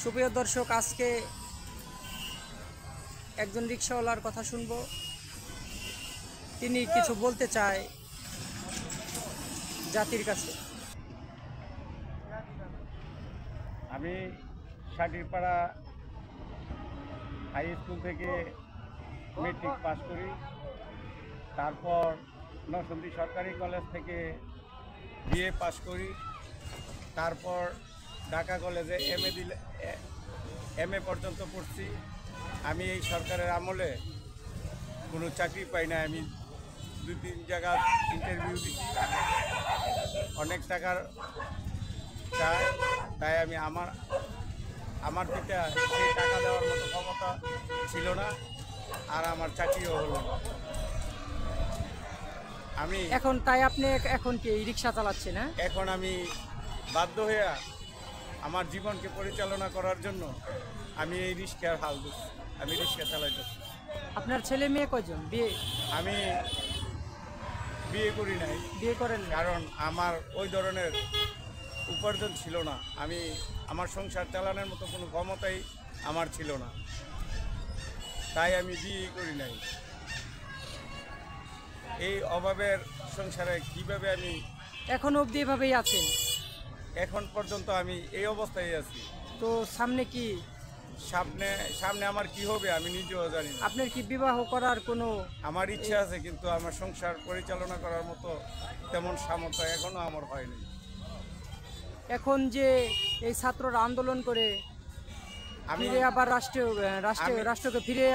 সুপ্রিয় দর্শক, আজকে একজন রিকশাওয়ালার কথা শুনবো। তিনি কিছু বলতে চায় জাতির কাছে। আমি সাটিরপাড়া হাই স্কুল থেকে মেট্রিক পাস করি। তারপর নরসিংদী সরকারি কলেজ থেকে বিএ পাস করি। তারপর ঢাকা কলেজে এমএ পর্যন্ত পড়ছি। আমি এই সরকারের আমলে কোনো চাকরি পাই না। আমি 2-3 জায়গায় ইন্টারভিউ দিচ্ছি, অনেক টাকার চাই। তাই আমি আমার পিতা সেই টাকা দেওয়ার মতো ক্ষমতা ছিল না, আর আমার চাকরিও হলো না। আমি আপনি এখন কি রিকশা চালাচ্ছেন? হ্যাঁ, এখন আমি বাধ্য হয়ে আমার জীবনকে পরিচালনা করার জন্য আমি এই রিক্সার হাল ধরছি। আমি রিক্সা চালাইতেছি। আপনার ছেলে মেয়ে কয়জন? আমি বিয়ে করি নাই। বিয়ে করেন? কারণ আমার ওই ধরনের উপার্জন ছিল না। আমার সংসার চালানোর মতো কোনো ক্ষমতাই আমার ছিল না, তাই আমি বিয়ে করি নাই। এই অভাবের সংসারে কিভাবে আমি এখন অবধি এভাবেই আছেন? এখন পর্যন্ত আমি এই অবস্থায় আছি। তো সামনে কি? সামনে আমার কি হবে আমি নিজেও জানি না। আপনার কি বিবাহ করার কোনো? আমার ইচ্ছা আছে, কিন্তু আমার সংসার পরিচালনা করার মতো তেমন সামর্থ্য এখনো আমার হয়নি। এখন যে এই ছাত্ররা আন্দোলন করে ফিরে আবার রাষ্ট্রকে ফিরে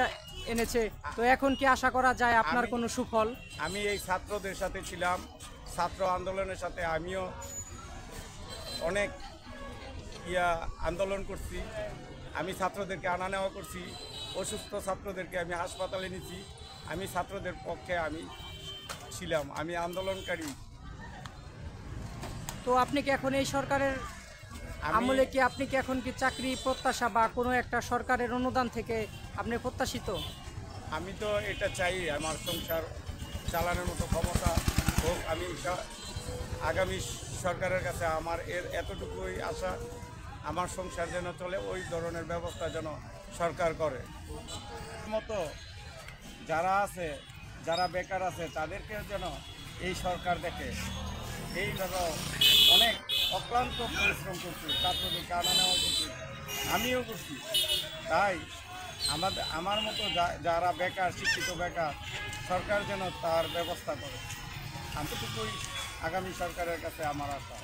এনেছে, তো এখন কি আশা করা যায় আপনার কোনো সুফল? আমি এই ছাত্রদের সাথে ছিলাম, ছাত্র আন্দোলনের সাথে আমিও অনেক আন্দোলন করছি। আমি ছাত্রদেরকে আনা নেওয়া করছি, অসুস্থ ছাত্রদেরকে আমি হাসপাতালে নিয়েছি। আমি ছাত্রদের পক্ষে আমি ছিলাম, আমি আন্দোলনকারী। তো আপনি কি এখন এই সরকারের আমলে কি আপনি কি এখন কি চাকরি প্রত্যাশা বা কোনো একটা সরকারের অনুদান থেকে আপনি প্রত্যাশিত? আমি তো এটা চাই, আমার সংসার চালানোর মতো ক্ষমতা হোক। আমি আগামী সরকারের কাছে আমার এতটুকুই আশা, আমার সংসার যেন চলে, ওই ধরনের ব্যবস্থা যেন সরকার করে। মতো যারা বেকার আছে তাদেরকে যেন এই সরকার দেখে। এইভাবে অনেক অক্লান্ত পরিশ্রম করছি, ছাত্রদেরকে আনা নেওয়া করছি, আমিও করছি। তাই আমার মতো যারা বেকার, শিক্ষিত বেকার, সরকার যেন তার ব্যবস্থা করে। এতটুকুই আগামী সরকারের কাছে আমার আশা।